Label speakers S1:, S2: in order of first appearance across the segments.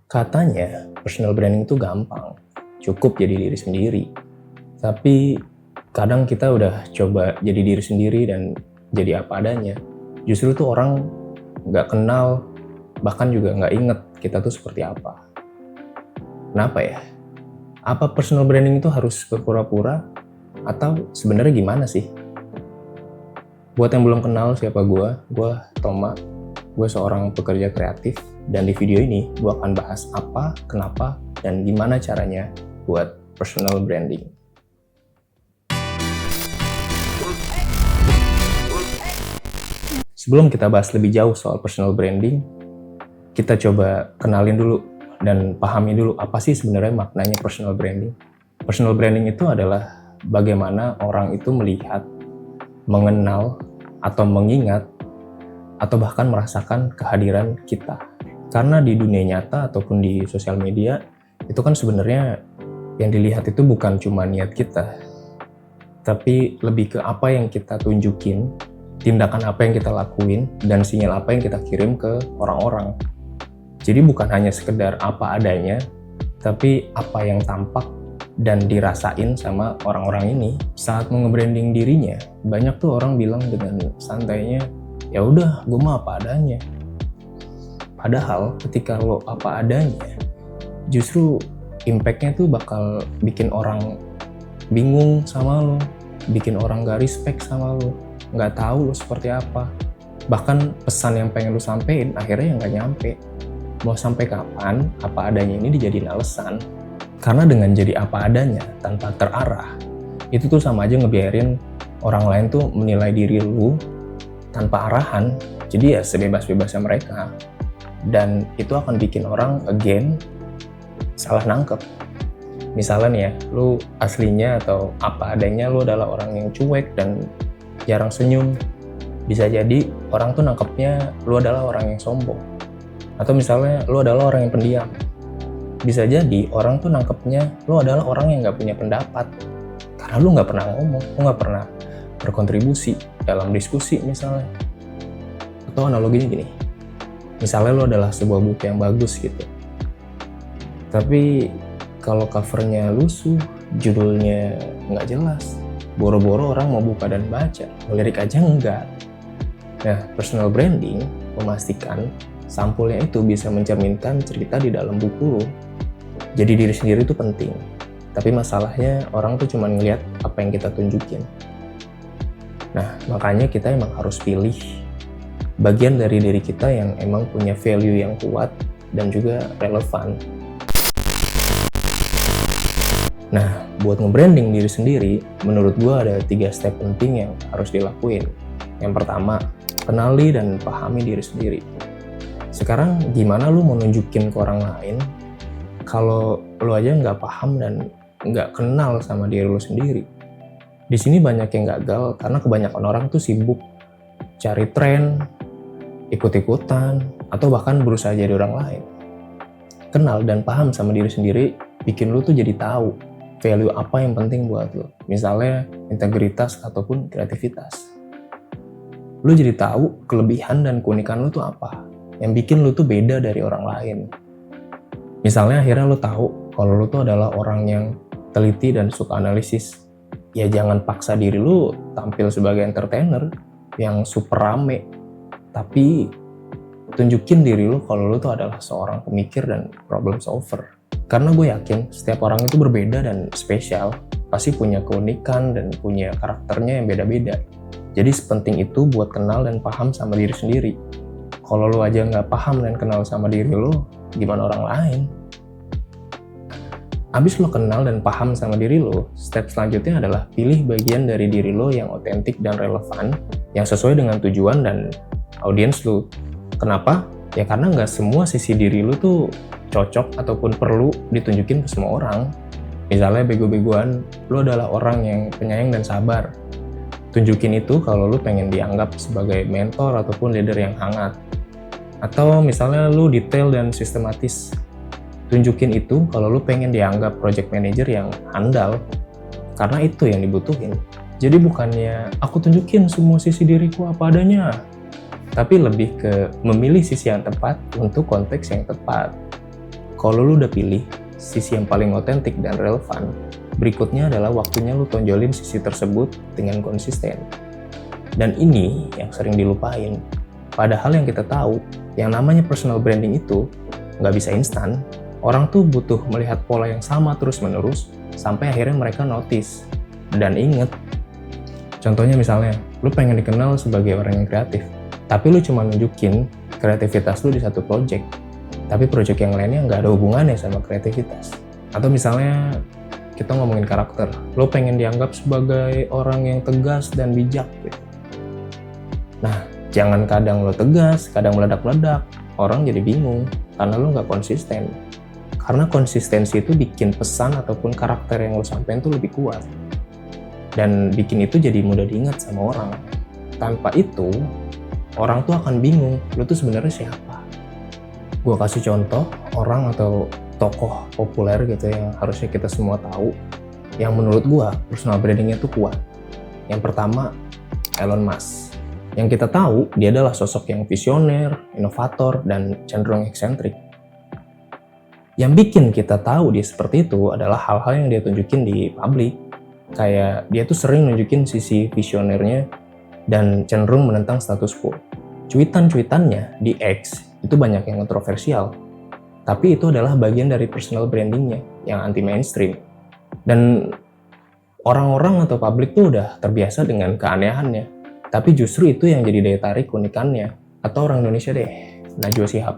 S1: Katanya personal branding itu gampang, cukup jadi diri sendiri. Tapi kadang kita udah coba jadi diri sendiri dan jadi apa adanya. Justru tuh orang nggak kenal, bahkan juga nggak inget kita tuh seperti apa. Kenapa ya? Apa personal branding itu harus berpura-pura? Atau sebenarnya gimana sih? Buat yang belum kenal siapa gue Toma. Gue seorang pekerja kreatif, dan di video ini gue akan bahas apa, kenapa, dan gimana caranya buat personal branding. Sebelum kita bahas lebih jauh soal personal branding, kita coba kenalin dulu dan pahami dulu apa sih sebenarnya maknanya personal branding. Personal branding itu adalah bagaimana orang itu melihat, mengenal, atau mengingat atau bahkan merasakan kehadiran kita. Karena di dunia nyata ataupun di sosial media, itu kan sebenarnya yang dilihat itu bukan cuma niat kita, tapi lebih ke apa yang kita tunjukin, tindakan apa yang kita lakuin, dan sinyal apa yang kita kirim ke orang-orang. Jadi bukan hanya sekedar apa adanya, tapi apa yang tampak dan dirasain sama orang-orang ini. Saat mau nge-branding dirinya, banyak tuh orang bilang dengan santainya, ya udah, gue mah apa adanya. Padahal ketika lo apa adanya, justru impact-nya tuh bakal bikin orang bingung sama lo, bikin orang gak respect sama lo, gak tahu lo seperti apa. Bahkan pesan yang pengen lo sampein akhirnya gak nyampe. Mau sampai kapan apa adanya ini dijadiin alasan. Karena dengan jadi apa adanya tanpa terarah, itu tuh sama aja ngebiarin orang lain tuh menilai diri lo tanpa arahan. Jadi ya sebebas-bebasnya mereka, dan itu akan bikin orang again salah nangkep. Misalnya nih ya, lu aslinya atau apa adanya lu adalah orang yang cuek dan jarang senyum, bisa jadi orang tuh nangkepnya lu adalah orang yang sombong. Atau misalnya lu adalah orang yang pendiam, bisa jadi orang tuh nangkepnya lu adalah orang yang gak punya pendapat, karena lu gak pernah ngomong, lu gak pernah berkontribusi dalam diskusi misalnya. Atau analoginya gini, misalnya lo adalah sebuah buku yang bagus gitu, tapi kalau covernya lusuh, judulnya nggak jelas, boro-boro orang mau buka dan baca, ngelirik aja enggak. Nah, personal branding memastikan sampulnya itu bisa mencerminkan cerita di dalam buku lo. Jadi diri sendiri itu penting, tapi masalahnya orang tuh cuma ngeliat apa yang kita tunjukin. Nah, makanya kita emang harus pilih bagian dari diri kita yang emang punya value yang kuat dan juga relevan. Nah, buat nge-branding diri sendiri, menurut gue ada 3 step penting yang harus dilakuin. Yang pertama, kenali dan pahami diri sendiri. Sekarang gimana lu mau nunjukin ke orang lain kalau lu aja nggak paham dan nggak kenal sama diri lu sendiri? Di sini banyak yang gagal karena kebanyakan orang tuh sibuk cari tren, ikut-ikutan, atau bahkan berusaha jadi orang lain. Kenal dan paham sama diri sendiri bikin lu tuh jadi tahu value apa yang penting buat lu. Misalnya integritas ataupun kreativitas. Lu jadi tahu kelebihan dan keunikan lu tuh apa, yang bikin lu tuh beda dari orang lain. Misalnya akhirnya lu tahu kalau lu tuh adalah orang yang teliti dan suka analisis. Ya jangan paksa diri lu tampil sebagai entertainer yang super rame, tapi tunjukin diri lu kalau lu tuh adalah seorang pemikir dan problem solver. Karena gue yakin setiap orang itu berbeda dan spesial, pasti punya keunikan dan punya karakternya yang beda-beda. Jadi sepenting itu buat kenal dan paham sama diri sendiri. Kalau lu aja nggak paham dan kenal sama diri lu, gimana orang lain? Abis lo kenal dan paham sama diri lo, step selanjutnya adalah pilih bagian dari diri lo yang otentik dan relevan, yang sesuai dengan tujuan dan audiens lo. Kenapa? Ya karena nggak semua sisi diri lo tuh cocok ataupun perlu ditunjukin ke semua orang. Misalnya bego-begoan, lo adalah orang yang penyayang dan sabar. Tunjukin itu kalau lo pengen dianggap sebagai mentor ataupun leader yang hangat. Atau misalnya lo detail dan sistematis. Tunjukin itu kalau lu pengen dianggap project manager yang handal, karena itu yang dibutuhin. Jadi bukannya aku tunjukin semua sisi diriku apa adanya, tapi lebih ke memilih sisi yang tepat untuk konteks yang tepat. Kalau lu udah pilih sisi yang paling otentik dan relevan, berikutnya adalah waktunya lu tonjolin sisi tersebut dengan konsisten. Dan ini yang sering dilupain. Padahal yang kita tahu, yang namanya personal branding itu nggak bisa instan. Orang tuh butuh melihat pola yang sama terus-menerus sampai akhirnya mereka notice dan inget. Contohnya misalnya, lu pengen dikenal sebagai orang yang kreatif, tapi lu cuma nunjukin kreativitas lu di satu project, tapi project yang lainnya nggak ada hubungannya sama kreativitas. Atau misalnya kita ngomongin karakter, lu pengen dianggap sebagai orang yang tegas dan bijak gitu. Nah, jangan kadang lo tegas, kadang meledak-ledak, orang jadi bingung karena lo nggak konsisten. Karena konsistensi itu bikin pesan ataupun karakter yang lo sampein tuh lebih kuat. Dan bikin itu jadi mudah diingat sama orang. Tanpa itu, orang tuh akan bingung, lo tuh sebenarnya siapa. Gue kasih contoh orang atau tokoh populer gitu yang harusnya kita semua tahu, yang menurut gue personal brandingnya tuh kuat. Yang pertama, Elon Musk. Yang kita tahu, dia adalah sosok yang visioner, inovator, dan cenderung eksentrik. Yang bikin kita tahu dia seperti itu adalah hal-hal yang dia tunjukin di publik. Kayak dia tuh sering nunjukin sisi visionernya dan cenderung menentang status quo. Cuitan-cuitannya di X itu banyak yang kontroversial, tapi itu adalah bagian dari personal brandingnya yang anti-mainstream. Dan orang-orang atau publik tuh udah terbiasa dengan keanehannya, tapi justru itu yang jadi daya tarik unikannya. Atau orang Indonesia deh, Najwa Shihab.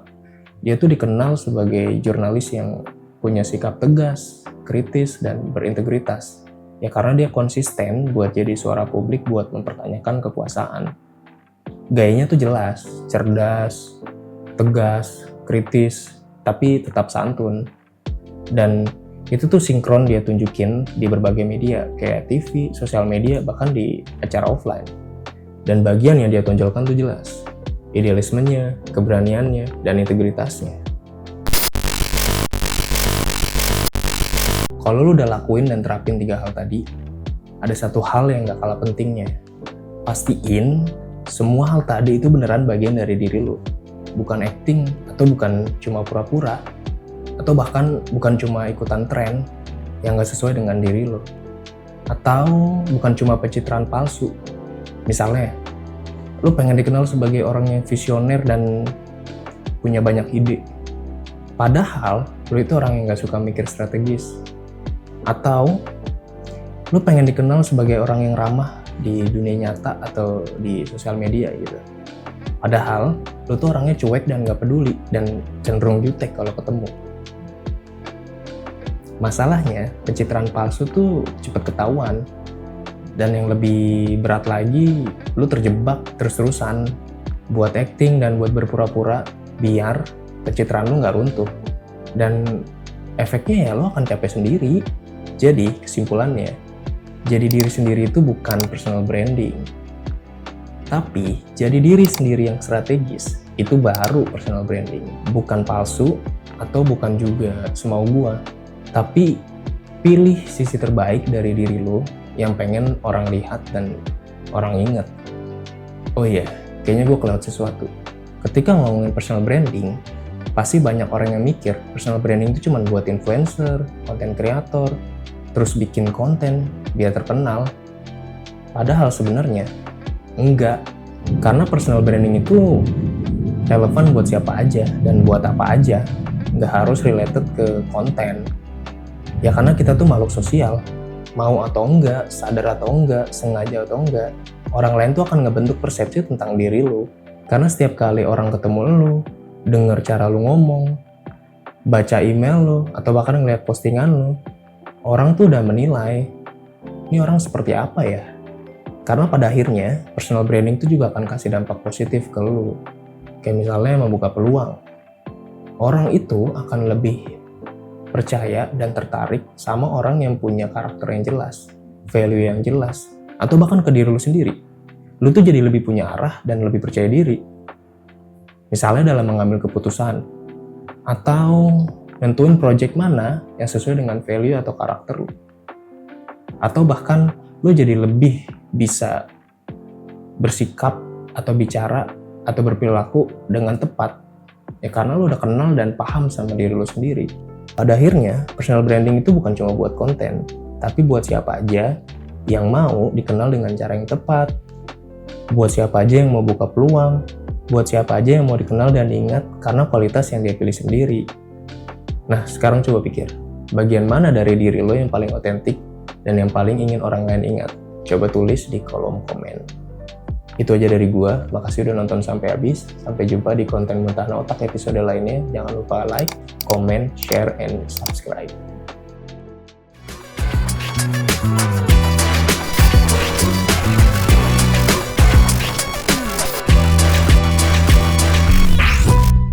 S1: Dia tuh dikenal sebagai jurnalis yang punya sikap tegas, kritis, dan berintegritas. Ya karena dia konsisten buat jadi suara publik buat mempertanyakan kekuasaan. Gayanya tuh jelas, cerdas, tegas, kritis, tapi tetap santun. Dan itu tuh sinkron dia tunjukin di berbagai media, kayak TV, sosial media, bahkan di acara offline. Dan bagian yang dia tonjolkan tuh jelas, idealismenya, keberaniannya, dan integritasnya. Kalau lu udah lakuin dan terapin 3 hal tadi, ada satu hal yang gak kalah pentingnya. Pastiin semua hal tadi itu beneran bagian dari diri lu. Bukan acting, atau bukan cuma pura-pura, atau bahkan bukan cuma ikutan tren yang gak sesuai dengan diri lu. Atau bukan cuma pencitraan palsu. Misalnya, lu pengen dikenal sebagai orang yang visioner dan punya banyak ide. Padahal, lu itu orang yang gak suka mikir strategis. Atau lu pengen dikenal sebagai orang yang ramah di dunia nyata atau di sosial media gitu. Padahal lu tuh orangnya cuek dan gak peduli dan cenderung jutek kalau ketemu. Masalahnya pencitraan palsu tuh cepet ketahuan. Dan yang lebih berat lagi, lu terjebak terus-terusan buat acting dan buat berpura-pura biar pencitraan lu gak runtuh. Dan efeknya ya lo akan capek sendiri. Jadi kesimpulannya, jadi diri sendiri itu bukan personal branding. Tapi jadi diri sendiri yang strategis, itu baru personal branding. Bukan palsu atau bukan juga semau gua. Tapi pilih sisi terbaik dari diri lo yang pengen orang lihat dan orang inget. Oh iya, kayaknya gue kelewat sesuatu. Ketika ngomongin personal branding, pasti banyak orang yang mikir personal branding itu cuma buat influencer, konten kreator, terus bikin konten biar terkenal. Padahal sebenarnya enggak. Karena personal branding itu relevan buat siapa aja dan buat apa aja. Nggak harus related ke konten. Ya karena kita tuh makhluk sosial. Mau atau enggak, sadar atau enggak, sengaja atau enggak, orang lain tuh akan ngebentuk persepsi tentang diri lu. Karena setiap kali orang ketemu lu, denger cara lu ngomong, baca email lu, atau bahkan ngeliat postingan lu, orang tuh udah menilai, ini orang seperti apa ya? Karena pada akhirnya, personal branding itu juga akan kasih dampak positif ke lu. Kayak misalnya membuka peluang. Orang itu akan lebih percaya dan tertarik sama orang yang punya karakter yang jelas, value yang jelas, atau bahkan ke diri lu sendiri. Lu tuh jadi lebih punya arah dan lebih percaya diri. Misalnya dalam mengambil keputusan, atau nentuin project mana yang sesuai dengan value atau karakter lu. Atau bahkan lu jadi lebih bisa bersikap atau bicara atau berperilaku dengan tepat Ya karena lo udah kenal dan paham sama diri lo sendiri. Pada akhirnya, personal branding itu bukan cuma buat konten, tapi buat siapa aja yang mau dikenal dengan cara yang tepat. Buat siapa aja yang mau buka peluang, buat siapa aja yang mau dikenal dan diingat karena kualitas yang dia pilih sendiri. Nah, sekarang coba pikir, bagian mana dari diri lo yang paling otentik dan yang paling ingin orang lain ingat? Coba tulis di kolom komen. Itu aja dari gua, makasih udah nonton sampai habis. Sampai jumpa di konten Mentah Otak episode lainnya. Jangan lupa like, comment, share, and subscribe.